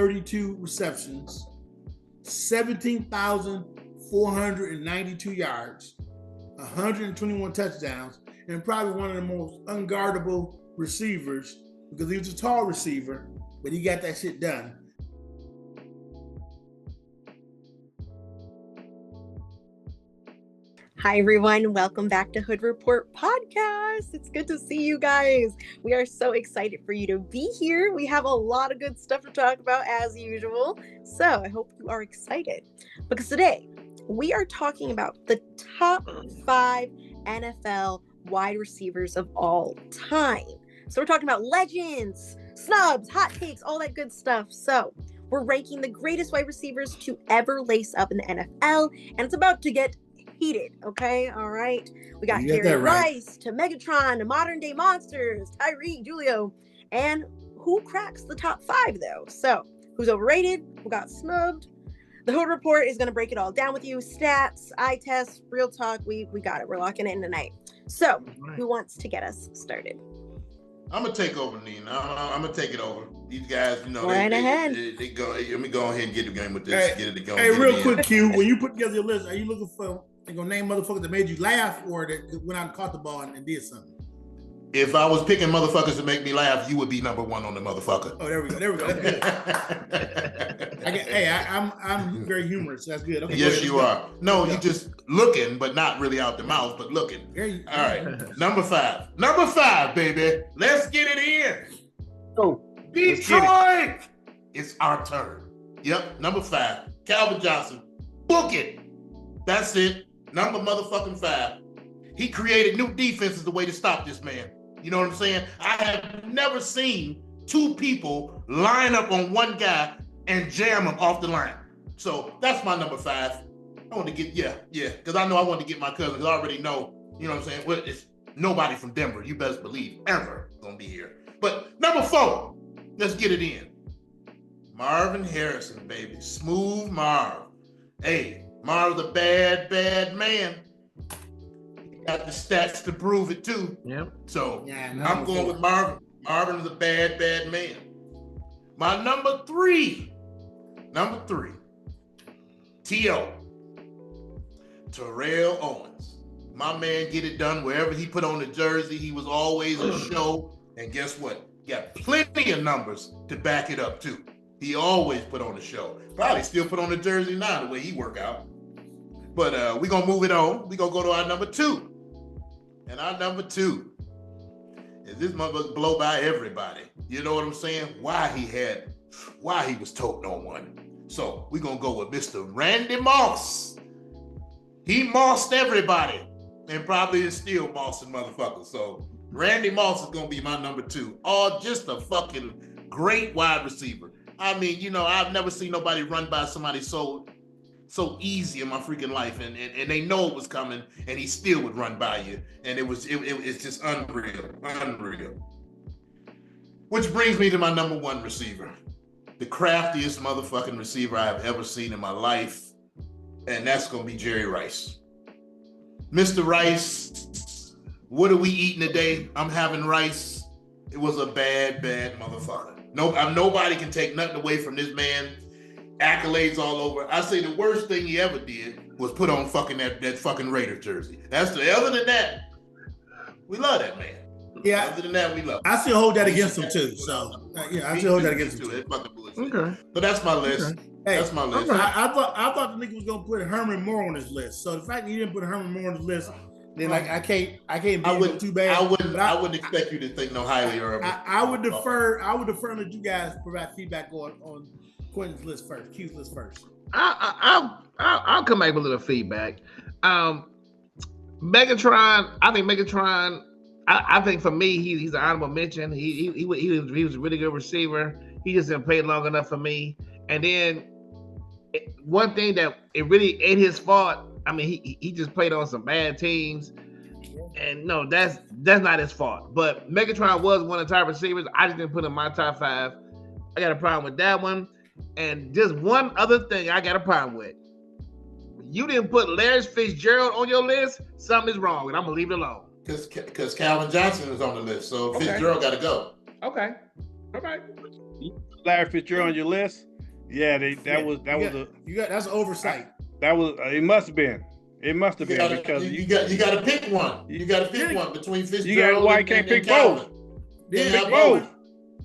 32 receptions, 17,492 yards, 121 touchdowns, and probably one of the most unguardable receivers because he was a tall receiver, but he got that shit done. Hi, everyone. Welcome back to Hood Report Podcast. It's good to see you guys. We are so excited for you to be here. We have a lot of good stuff to talk about as usual. So I hope you are excited because today we are talking about the top 5 NFL wide receivers of all time. So we're talking about legends, snubs, hot takes, all that good stuff. So we're ranking the greatest wide receivers to ever lace up in the NFL, and it's about to get heated, okay? All right. We got Jerry Rice to Megatron to modern day monsters, Tyreek, Julio, and who cracks the top 5 though? So who's overrated? Who got snubbed? The Hood Report is going to break it all down with you. Stats, eye tests, real talk. We got it. We're locking it in tonight. So who wants to get us started? I'm gonna take over, Nina. I'm gonna take it over. These guys, you know, ahead. They go. Let me go ahead and get the game with this. Hey, get it going. Hey, real quick, Q. When you put together your list, are you looking for gonna name motherfuckers that made you laugh or that went out and caught the ball and did something? If I was picking motherfuckers to make me laugh, you would be number 1 on the motherfucker. Oh, there we go. That's good. I'm very humorous. So that's good. Okay, yes, you are. No, you just looking, but not really out the mouth, but looking. All right, number 5. Number 5, baby. Let's get it in. Oh, Detroit. It's our turn. Yep, number 5. Calvin Johnson. Book it. That's it. Number motherfucking 5. He created new defenses the way to stop this man. You know what I'm saying? I have never seen 2 people line up on one guy and jam him off the line. So that's my number 5. I want to get, because I know I want to get my cousin, because I already know, you know what I'm saying? Well, it's nobody from Denver, you best believe, ever gonna be here. But number 4, let's get it in. Marvin Harrison, baby. Smooth Marv. Hey, Marv's a bad, bad man. Got the stats to prove it too. Yep. So I'm going with Marvin. Marvin is a bad, bad man. My number 3. T.O. Terrell Owens. My man get it done wherever he put on the jersey. He was always a show. And guess what? Got plenty of numbers to back it up too. He always put on the show. Probably still put on the jersey now the way he work out. But we're going to move it on. We're going to go to our number 2. And our number 2 is this motherfucker blow by everybody. You know what I'm saying? Why he was toting on one. So we're going to go with Mr. Randy Moss. He mossed everybody and probably is still mossing motherfuckers. So Randy Moss is going to be my number 2. Oh, just a fucking great wide receiver. I mean, you know, I've never seen nobody run by somebody so easy in my freaking life, and they know it was coming, and he still would run by you, and it's just unreal. Which brings me to my number 1 receiver, the craftiest motherfucking receiver I have ever seen in my life, and that's gonna be Jerry Rice. Mr. Rice, what are we eating today? I'm having rice. It was a bad, bad motherfucker. Nobody can take nothing away from this man. Accolades all over. I say the worst thing he ever did was put on fucking that fucking Raiders jersey. Other than that, we love that man. Yeah. Other than that, we love him. I still hold that against him too. So I still hold that against him too. It's fucking bullshit. Okay. But that's my list. Okay. Hey, that's my list. I thought the nigga was gonna put Herman Moore on his list. So the fact that he didn't put Herman Moore on his list, then I can't be too bad. I wouldn't expect you to think no highly of him. I would defer and let you guys provide feedback on Quentin's list first, Q's list first. I'll come back with a little feedback. Megatron, I think Megatron. I think for me, he's an honorable mention. He was a really good receiver. He just didn't play long enough for me. And then one thing that it really ain't his fault. I mean, he just played on some bad teams. And no, that's not his fault. But Megatron was one of the top receivers. I just didn't put him in my top 5. I got a problem with that one. And just one other thing I got a problem with. You didn't put Larry Fitzgerald on your list, something is wrong, and I'm going to leave it alone. Because Calvin Johnson is on the list, so okay. Fitzgerald got to go. Okay. All right. Larry Fitzgerald on your list? Yeah, that was that's an oversight. That was it. Must have been. It must have been because you got to pick one. You got to pick one between Fitzgerald why you can't pick Calvin. both? Pick both.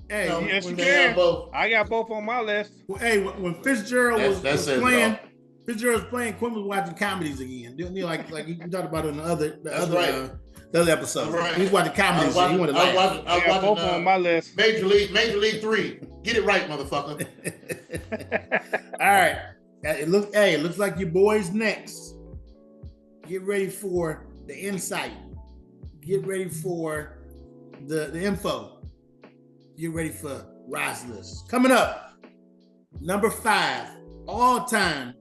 Hey, no, yes, you can. I got both on my list. Well, hey, when Fitzgerald was playing, Fitzgerald was playing. Quinn was watching comedies again. Didn't he? Like you talked about in the other episode. Right. He was watching comedies. He wanted to laugh. I got both on my list. Major League 3. Get it right, motherfucker. All right. It looks like your boy's next. Get ready for the insight. Get ready for the info. Get ready for Rise List. Coming up, number 5, all-time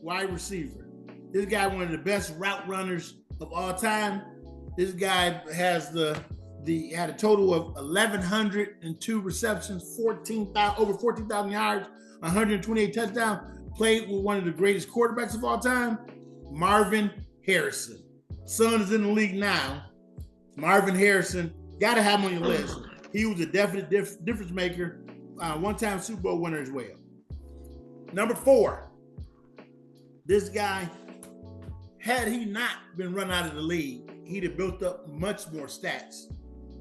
wide receiver. This guy, one of the best route runners of all time. This guy has had a total of 1,102 receptions, over 14,000 yards, 128 touchdowns. Played with one of the greatest quarterbacks of all time, Marvin Harrison. Son is in the league now. Marvin Harrison, got to have him on your list. He was a definite difference maker, one-time Super Bowl winner as well. Number 4, this guy, had he not been run out of the league, he'd have built up much more stats.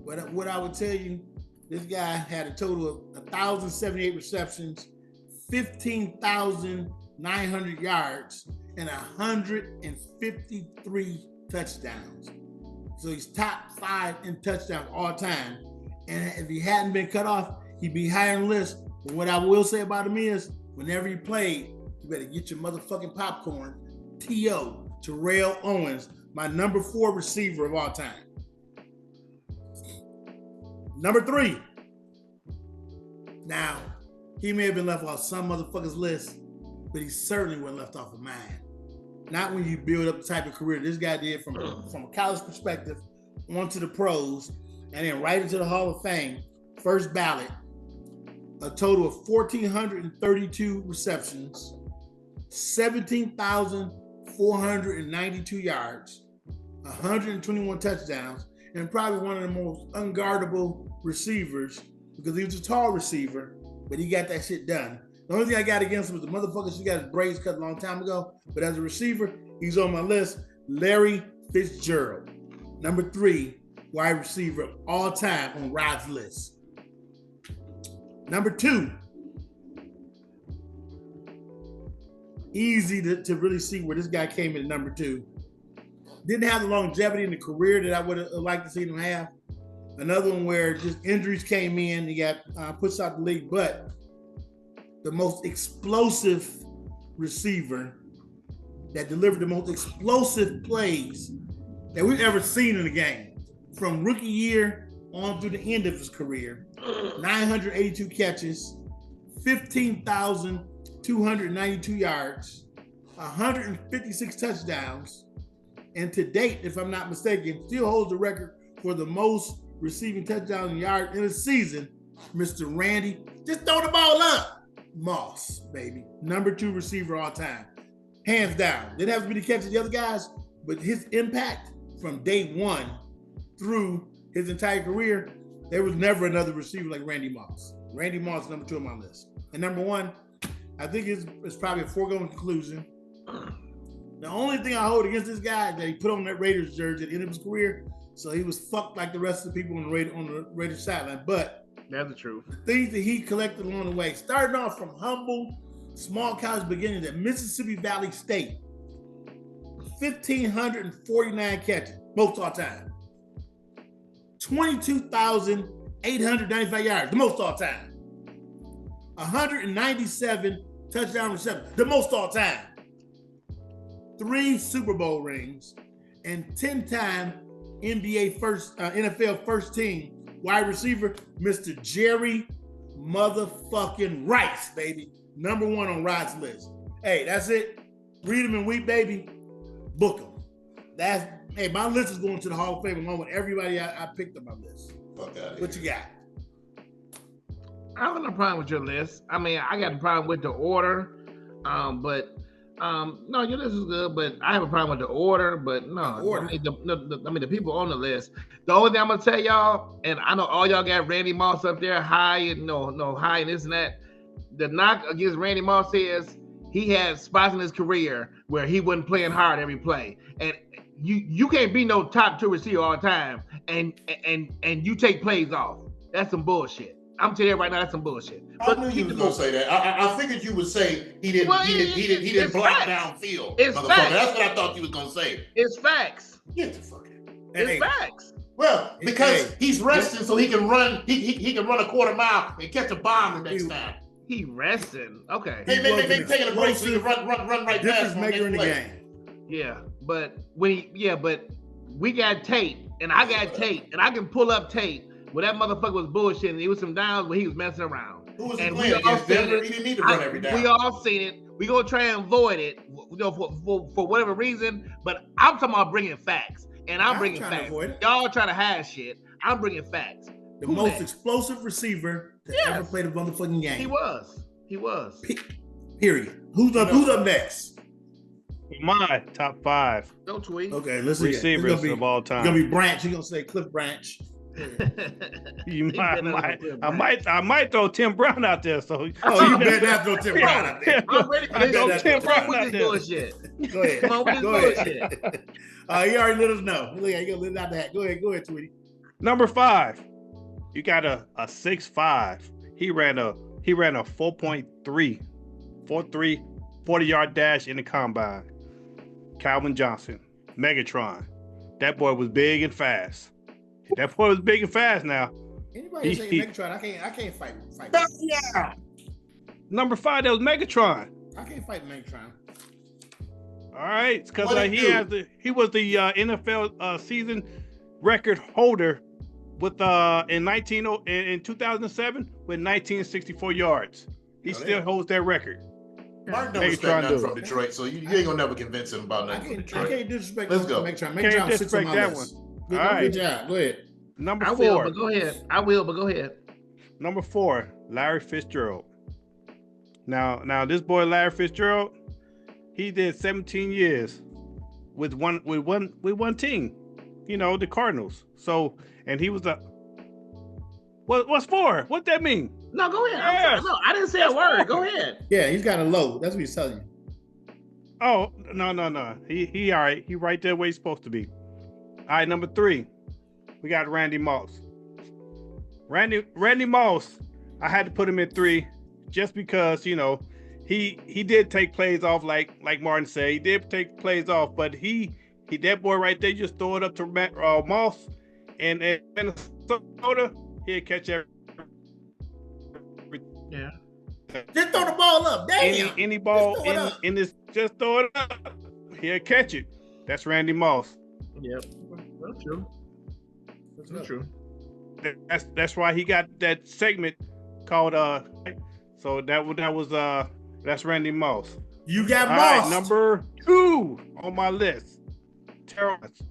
But what I would tell you, this guy had a total of 1,078 receptions, 15,900 yards, and 153 touchdowns. So he's top 5 in touchdowns all time. And if he hadn't been cut off, he'd be higher on the list. But what I will say about him is, whenever he played, you better get your motherfucking popcorn. T.O. Terrell Owens, my number 4 receiver of all time. Number 3. Now, he may have been left off some motherfucker's list, but he certainly wasn't left off of mine. Not when you build up the type of career this guy did from a college perspective onto the pros, and then right into the Hall of Fame, first ballot, a total of 1,432 receptions, 17,492 yards, 121 touchdowns, and probably one of the most unguardable receivers because he was a tall receiver, but he got that shit done. The only thing I got against him was the motherfucker she got his braids cut a long time ago, but as a receiver, he's on my list, Larry Fitzgerald. Number 3, wide receiver of all time on Rod's list. Number 2, easy to really see where this guy came in at number 2. Didn't have the longevity in the career that I would have liked to see him have. Another one where just injuries came in, he got pushed out the league, but the most explosive receiver that delivered the most explosive plays that we've ever seen in a game from rookie year on through the end of his career. 982 catches, 15,292 yards, 156 touchdowns, and to date, if I'm not mistaken, still holds the record for the most receiving touchdowns and yards in a season, Mr. Randy, just throw the ball up. Moss, baby. Number 2 receiver all time. Hands down. Didn't have to be the catch of the other guys, but his impact from day 1 through his entire career, there was never another receiver like Randy Moss. Randy Moss, number 2 on my list. And number 1, I think it's probably a foregone conclusion. The only thing I hold against this guy is that he put on that Raiders jersey at the end of his career, so he was fucked like the rest of the people on the Raiders sideline. But that's the truth. the things that he collected along the way, starting off from humble, small college beginnings at Mississippi Valley State, 1,549 catches, most all time. 22,895 yards, the most all time. 197 touchdown receptions, the most all time. 3 Super Bowl rings, and 10-time NFL first team wide receiver, Mr. Jerry motherfucking Rice, baby. Number 1 on Rod's list. Hey, that's it. Read them and weep, baby. Book them. My list is going to the Hall of Fame along with everybody I picked on my list. Fuck out of What you got? I don't have a problem with your list. I mean, I got a problem with the order, but no, your list is good. But I have a problem with the order. But no, Order. I mean, the people on the list. The only thing I'm gonna tell y'all, and I know all y'all got Randy Moss up there high and no high and this and that. the knock against Randy Moss is he had spots in his career where he wasn't playing hard every play, and you can't be no top 2 receiver all the time, and you take plays off. That's some bullshit. I'm telling you right now, that's some bullshit. I knew you was gonna say that. I figured you would say he didn't block downfield. It's facts. That's what I thought you was gonna say. It's facts. Get the fuck out. It's facts. Well, because he's resting so he can run. He can run a quarter mile and catch a bomb the next time. He resting. Okay. Maybe taking a break so he can run right past him. Maker in the game. Yeah, but but we got tape, and I got tape, and I can pull up tape where that motherfucker was bullshitting. There was some downs where he was messing around. Who was he playing against Denver? He didn't need to run every down. We all seen it. We gonna try and avoid it, for whatever reason. But I'm talking about bringing facts, and I'm bringing facts. Y'all trying to hide shit. I'm bringing facts. The most explosive receiver to ever play the motherfucking game. He was. Period. Who's up next? My top 5. No tweet. Okay, let's receivers of all time. It's gonna be Branch. You're gonna say Cliff Branch. I might throw Tim Brown out there. So you better not throw Tim Brown out there. I'm ready to throw Tim Brown out there. Bullshit. Go ahead. Come on with this bullshit. You already let us know. Look, you gonna let it out the hat. Go ahead, Tweety. Number 5. You got a 6'5". He ran a 4.3, 40-yard dash in the combine. Calvin Johnson, Megatron. That boy was big and fast. That boy was big and fast now. Anybody say Megatron, I can't fight. Yeah. Number 5, that was Megatron. I can't fight Megatron. All right, because he was the NFL season record holder with in 2007 with 1964 yards. He still holds that record. Mark don't respect nothing from Detroit, so you ain't gonna never convince him about nothing from Detroit. I can't disrespect Let's go. Megatron. Can't disrespect that one. All right. Good job. Go ahead. Number 4. I will, but go ahead. Number 4, Larry Fitzgerald. Now this boy Larry Fitzgerald, he did 17 years with one team, the Cardinals. So, and he was what's 4? What that mean? No, go ahead. Yes. No, I didn't say a word. Go ahead. Yeah, he's got a low. That's what he's telling you. Oh, no. He all right. He right there where he's supposed to be. All right, number 3, we got Randy Moss. Randy Moss, I had to put him in 3 just because, he did take plays off like Martin said. He did take plays off, but he that boy right there, just throw it up to Moss and Minnesota, he'll catch every. Yeah. Just throw the ball up. Damn. Any ball in this, just throw it up. He'll catch it. That's Randy Moss. Yep. That's true. That's true. That's why he got that segment called so that's Randy Moss. You got All Moss. Right, number 2 on my list. Terrell Owens.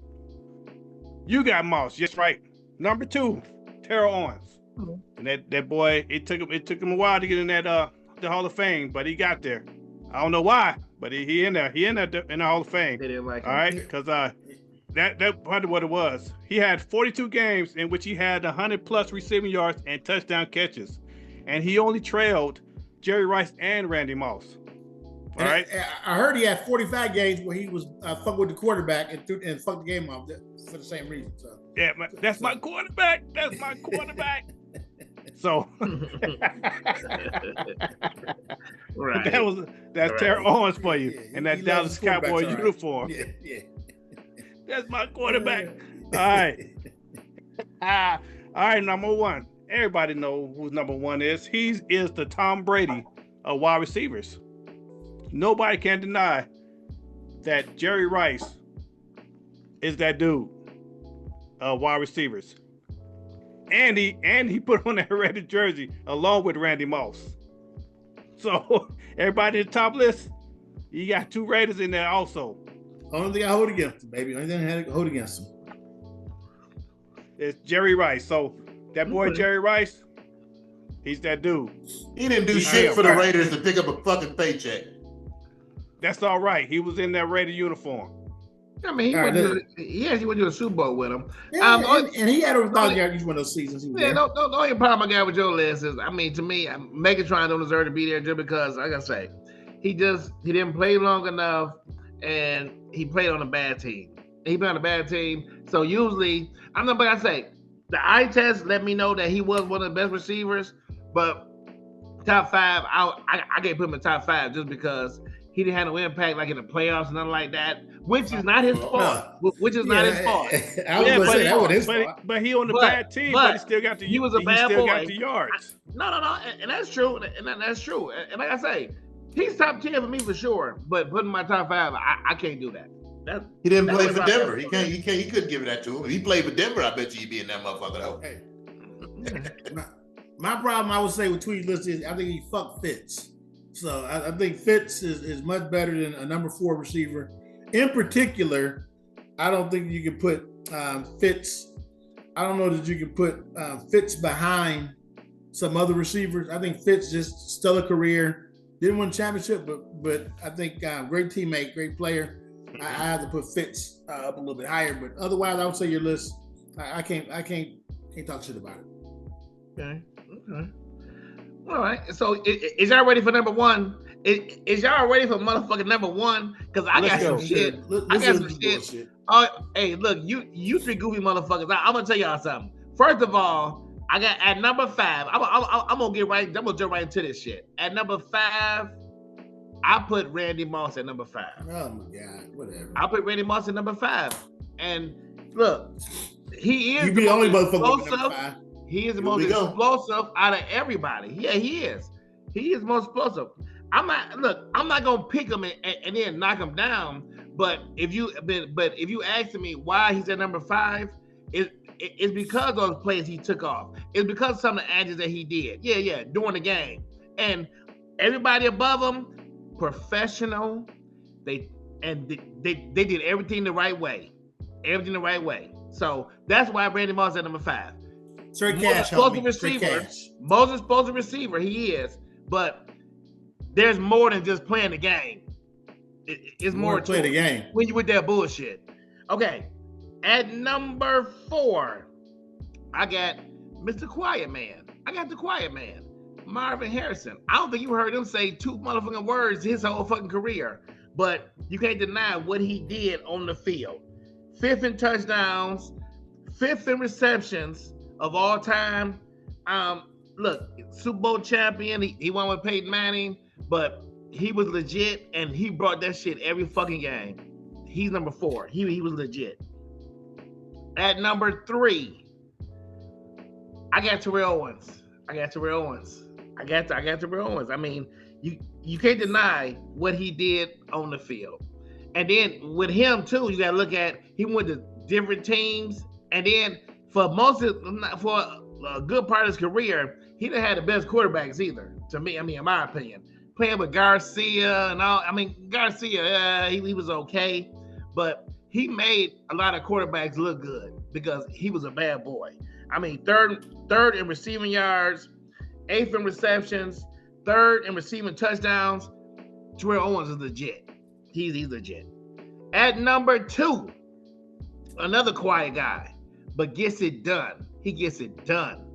You got Moss. Yes, right. Number 2, Terrell Owens. And that boy, it took him a while to get in that the Hall of Fame, but he got there. I don't know why, but he in there. He in the Hall of Fame. They didn't like him. All right, because that probably what it was. He had 42 games in which he had 100+ receiving yards and touchdown catches, and he only trailed Jerry Rice and Randy Moss. All right. I heard he had 45 games where he was fuck with the quarterback and fucked the game up for the same reason. So yeah, that's my quarterback. That's my quarterback. So right. That's Terrell Owens for you, and that Dallas Cowboy uniform. Yeah. That's my quarterback. All right. All right, number 1. Everybody know who number 1 is. He is the Tom Brady of wide receivers. Nobody can deny that Jerry Rice is that dude of wide receivers. And he put on that red jersey along with Randy Moss. So everybody at the top list, you got 2 Raiders in there also. Only thing I hold against him, baby. Only thing I had to hold against him. It's Jerry Rice. So that boy Jerry Rice, he's that dude. He didn't do shit for the Raiders to pick up a fucking paycheck. That's all right. He was in that Raider uniform. I mean, All right, he actually went to a Super Bowl with him. yeah, the and he had over 1,000 only- yards each one of those seasons. He was Yeah, there. the only problem I got with your list is, I mean, to me, Megatron don't deserve to be there just because, like I say, he didn't play long enough, and he played on a bad team. He played on a bad team, so usually, I'm not gonna say the eye test let me know that he was one of the best receivers, but top five, I can't put him in top five just because he didn't have no impact like in the playoffs and nothing like that, which is not his fault. Which is not his fault. I was gonna say that was his fault. But he on the bad team, but he still got the. He was a bad still boy. got the yards. No, and that's true, and that's true. And like I say, he's top 10 for me for sure. But putting my top five, I can't do that. He didn't play for Denver. He couldn't give that to him. If he played for Denver, I bet you he'd be in that motherfucker though. Hey. My problem, I would say, with Tweet's list is I think he fucked Fitz. So I think Fitz is much better than a number 4 receiver. In particular, I don't think you can put Fitz. I don't know that you can put Fitz behind some other receivers. I think Fitz just stellar career. Didn't win a championship, but I think great teammate, great player. I have to put Fitz up a little bit higher, but otherwise, I would say your list. I can't talk shit about it. Okay. All right. So is y'all ready for number one? Is y'all ready for motherfucking number one? Because I got some shit. I got some shit. Hey, look, you three goofy motherfuckers. I'm gonna tell y'all something. First of all, I got at number 5. I'm gonna jump right into this shit. At number 5, I put Randy Moss at number 5. Oh my God, whatever. I put Randy Moss at number 5. And look, he is the only motherfucker at number 5. He is the most explosive out of everybody. Yeah, he is. He is most explosive. I'm not gonna pick him and then knock him down. But if you ask me why he's at number 5, it's because of those plays he took off. It's because of some of the actions that he did. Yeah, during the game. And everybody above him, professional. They did everything the right way. Everything the right way. So that's why Randy Moss at number 5. Straight cash, most explosive receiver, he is, but there's more than just playing the game. It's more to play the game when you with that bullshit. Okay, at number 4, I got Mr. Quiet Man. I got the Quiet Man, Marvin Harrison. I don't think you heard him say 2 motherfucking words his whole fucking career, but you can't deny what he did on the field. 5th in touchdowns, 5th in receptions of all time. Look, Super Bowl champion. He won with Peyton Manning, but he was legit, and he brought that shit every fucking game. He's number 4. He was legit. At number 3, I got Terrell Owens. I got Terrell Owens. I mean, you can't deny what he did on the field. And then with him too, you gotta look at he went to different teams, and then for a good part of his career, he didn't have the best quarterbacks either. To me, I mean, in my opinion, playing with Garcia and all. I mean, Garcia, he was okay, but he made a lot of quarterbacks look good because he was a bad boy. I mean, third in receiving yards, 8th in receptions, 3rd in receiving touchdowns. Terrell Owens is legit. He's legit. At number 2, another quiet guy, but gets it done. He gets it done.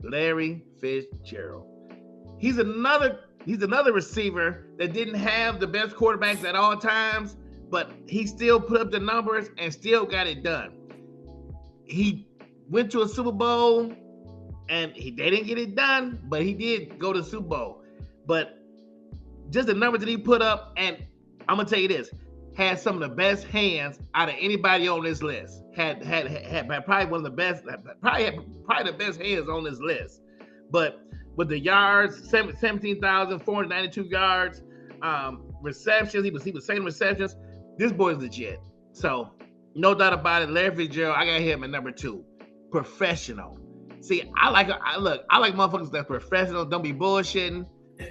Larry Fitzgerald. He's another receiver that didn't have the best quarterbacks at all times, but he still put up the numbers and still got it done. He went to a Super Bowl and they didn't get it done, but he did go to the Super Bowl. But just the numbers that he put up, and I'm gonna tell you this, had some of the best hands out of anybody on this list. Had probably one of the best, probably the best hands on this list. But with the yards, 17,492 yards, receptions, he was saying receptions. This boy's legit. So no doubt about it. Larry Fitzgerald, I got him at number 2. Professional. See, I like motherfuckers that's professional. Don't be bullshitting.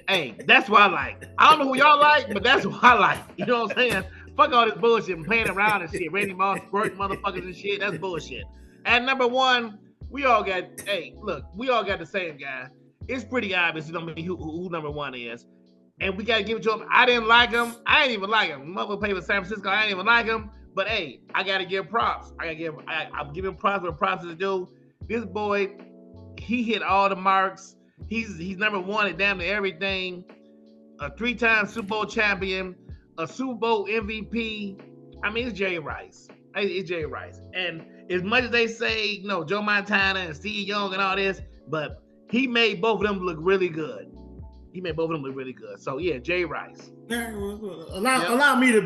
Hey, that's what I like. I don't know who y'all like, but that's what I like. You know what I'm saying? Fuck all this bullshit and playing around and shit. Randy Moss, squirting motherfuckers and shit. That's bullshit. At number 1, we all got the same guy. It's pretty obvious who number 1 is. And we got to give it to him. I didn't like him. I ain't even like him. Mother played with San Francisco. I didn't even like him. But hey, I gotta give props. I'm giving props where props is due. This boy, he hit all the marks. He's number one at damn near everything. A 3-time Super Bowl champion, a Super Bowl MVP. I mean, it's Jerry Rice. It's Jerry Rice. And as much as they say, Joe Montana and Steve Young and all this, but he made both of them look really good. So yeah, Jerry Rice. Allow me to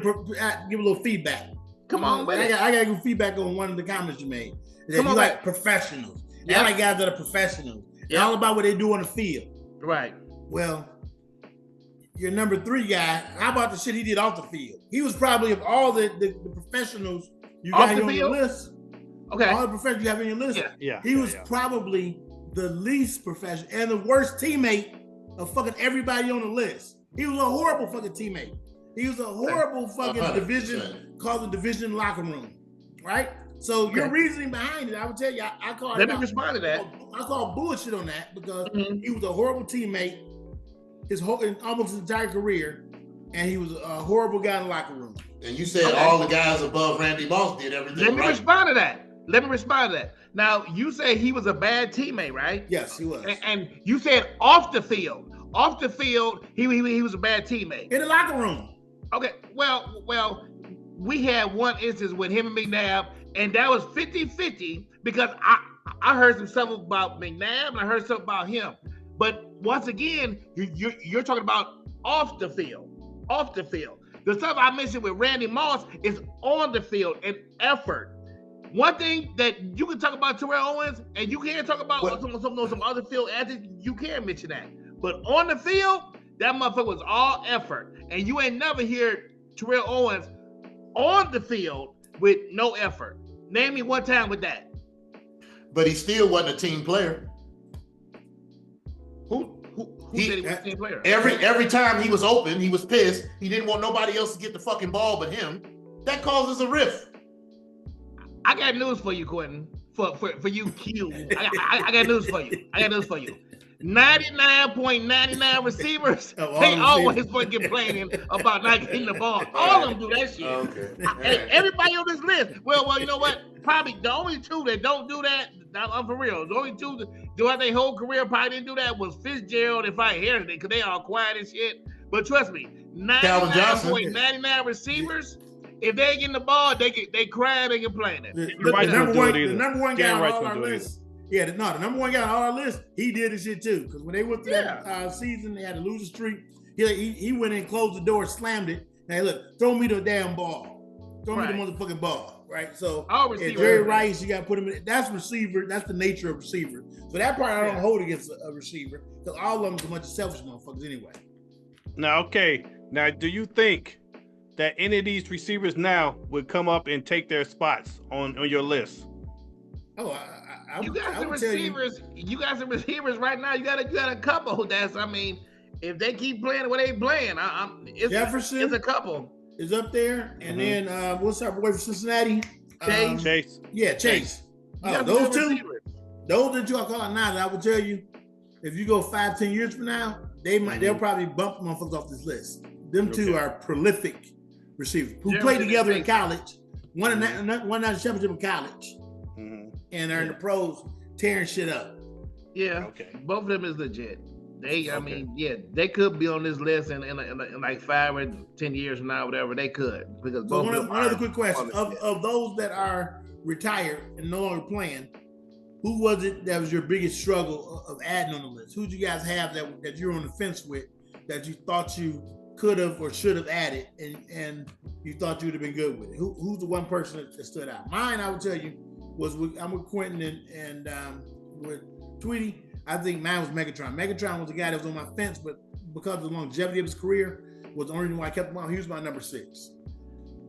give a little feedback. Come on, I got to give feedback on one of the comments you made. That you like professionals. Yeah. I like guys that are professionals. It's all about what they do on the field. Right. Well, your number 3 guy, how about the shit he did off the field? He was probably, of all the professionals you got here on your list, okay, all the professionals you have on your list, he was probably the least professional and the worst teammate of fucking everybody on the list. He was a horrible fucking teammate. He was a horrible fucking 100%. causing division locker room, right? So your reasoning behind it, I would tell you, I call. Let me respond to that. I call bullshit on that because he was a horrible teammate almost his entire career, and he was a horrible guy in the locker room. And you said all the guys above Randy Moss did everything Let me respond to that. Now, you say he was a bad teammate, right? Yes, he was. And you said off the field. Off the field, he was a bad teammate. In the locker room. Okay, well, we had one instance with him and McNabb, and that was 50-50 because I heard some stuff about McNabb and I heard stuff about him. But once again, you're talking about off the field. Off the field. The stuff I mentioned with Randy Moss is on the field and effort. One thing that you can talk about Terrell Owens, and you can't talk about some other field athletes, you can mention that. But on the field, that motherfucker was all effort. And you ain't never hear Terrell Owens on the field with no effort. Name me one time with that. But he still wasn't a team player. Who said he was a team player? Every time he was open, he was pissed. He didn't want nobody else to get the fucking ball but him. That causes a rift. I got news for you, Quentin. For you, Q. I got news for you. 99.99 receivers, they always fucking complaining about not getting the ball. All of them do that shit. Okay. Everybody on this list. Well, you know what? Probably the only 2 that don't do that, I'm for real. The only 2 that throughout their whole career probably didn't do that was Fitzgerald, if I inherited it, because they all quiet and shit. But trust me, 99.99 receivers, if they ain't getting the ball, they crying and complaining. The number one guy on all our list. Yeah, the number one guy on our list, he did his shit too. Because when they went through that season, they had a losing streak. He went in, closed the door, slammed it. Hey, look, throw me the damn ball. Throw me the motherfucking ball, right? So, Jerry Rice, you got to put him in. That's receiver. That's the nature of receiver. So that part I don't hold against a receiver. Because all of them are a bunch of selfish motherfuckers anyway. Now, do you think that any of these receivers now would come up and take their spots on your list? Oh, you got some receivers. You got some receivers right now. You got a couple. If they keep playing what they playing, Jefferson it's a couple. Is up there, and then what's our boy from Cincinnati? Chase. Yeah, Chase. Those two I call it now. That I will tell you, if you go 5-10 years from now, they'll probably bump motherfuckers off this list. Them two are prolific receivers who played together in college, won a national championship in college. And are in the pros tearing shit up. Yeah, both of them is legit. They could be on this list in like 5 or 10 years from now, whatever. They could because both. One other quick question: of those that are retired and no longer playing, who was it that was your biggest struggle of adding on the list? Who did you guys have that you're on the fence with that you thought you could have or should have added and you thought you would have been good with it? Who's the one person that stood out? Mine, I would tell you. I'm with Quentin and with Tweety. I think mine was Megatron. Megatron was the guy that was on my fence, but because of the longevity of his career, was the only reason why I kept him on. He was my number 6.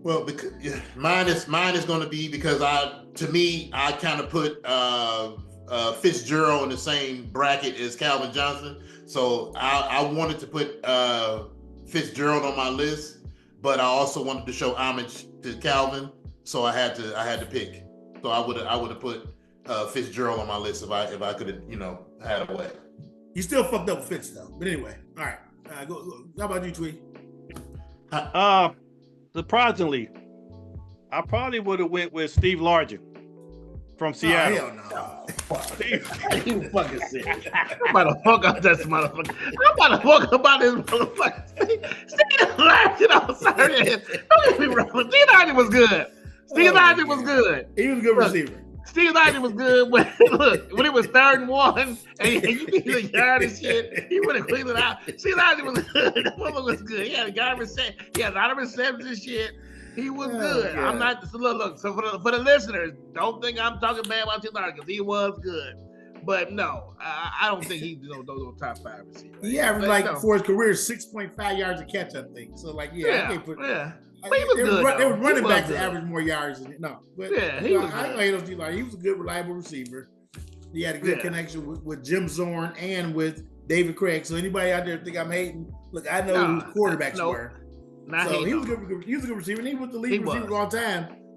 Well, because mine is going to be because I kind of put Fitzgerald in the same bracket as Calvin Johnson. So I wanted to put Fitzgerald on my list, but I also wanted to show homage to Calvin. So I had to pick. So I would have put Fitzgerald on my list if I could have had a way. You still fucked up with Fitz though. But anyway, all right. Go. How about you, Tweet? Surprisingly, I probably would have went with Steve Largent from Seattle. Hell no. You fucking sick. I'm about to fuck up this motherfucker. I'm about to fuck about this motherfucker. Steve Largent on Saturday. Don't get me wrong. Steve Largent was good. Steve Largent was good. He was a good receiver. Steve Largent was good when it was 3rd and 1 and you need a yard and shit. He would have cleaned it out. Steve Largent was good. That motherfucker was good. He had a lot of receptions and shit. He was good. Yeah. I'm not. So look. So for the listeners, don't think I'm talking bad about Steve Largent because he was good. But no, I don't think he's no top 5 receiver. He averaged for his career 6.5 yards a catch, I think. So I can't put. But he was good. They were running backs that average more yards than no. But he was. He was a good, reliable receiver. He had a good connection with Jim Zorn and with David Craig. So anybody out there think I'm hating? Look, I know who quarterbacks were. So he was a good receiver. And he was the lead receiver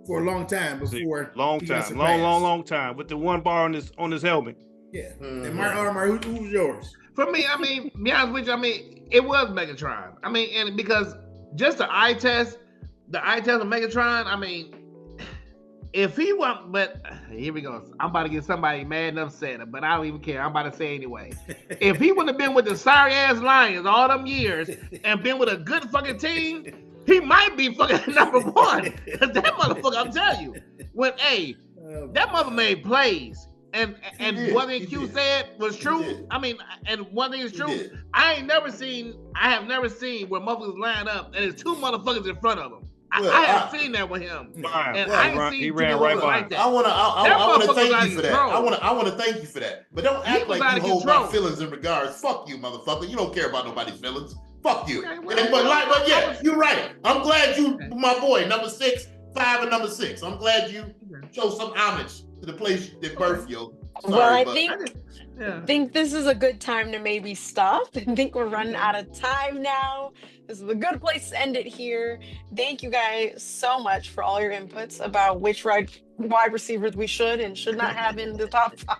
for a long time before. Long time. With the one bar on his helmet. Yeah. And Mark, who was yours? For me, to be honest with you, it was Megatron. And because just the eye test of Megatron, if he want, but here we go. I'm about to get somebody mad and upset, but I don't even care. I'm about to say anyway. If he would have been with the sorry ass Lions all them years and been with a good fucking team, he might be fucking number 1. Cause that motherfucker, I'm telling you, that mother made plays. And one thing Q said was true. And one thing is true. I have never seen where motherfuckers line up and there's 2 motherfuckers in front of them. I haven't seen that with him. He ran right by him. I want to thank you for that. I want to thank you for that. But don't act like you hold my feelings in regards. Fuck you, motherfucker. You don't care about nobody's feelings. Fuck you. But yeah, you're right. I'm glad you, my boy, number 6, 5, and number 6. I'm glad you show some homage to the place that birthed you. I think this is a good time to maybe stop. I think we're running out of time now. This is a good place to end it here. Thank you guys so much for all your inputs about which wide receivers we should and should not have in the top 5.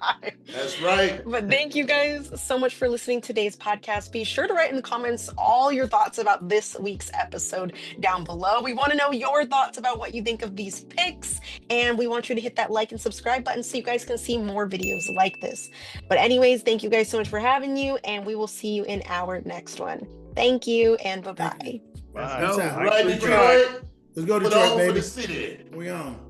That's right. But thank you guys so much for listening to today's podcast. Be sure to write in the comments all your thoughts about this week's episode down below. We want to know your thoughts about what you think of these picks, and we want you to hit that like and subscribe button so you guys can see more videos like this. But anyways, thank you guys so much for having you, and we will see you in our next one. Thank you, and bye-bye. Let's go. Right, Detroit. Let's go, Detroit, baby. For the city. We on.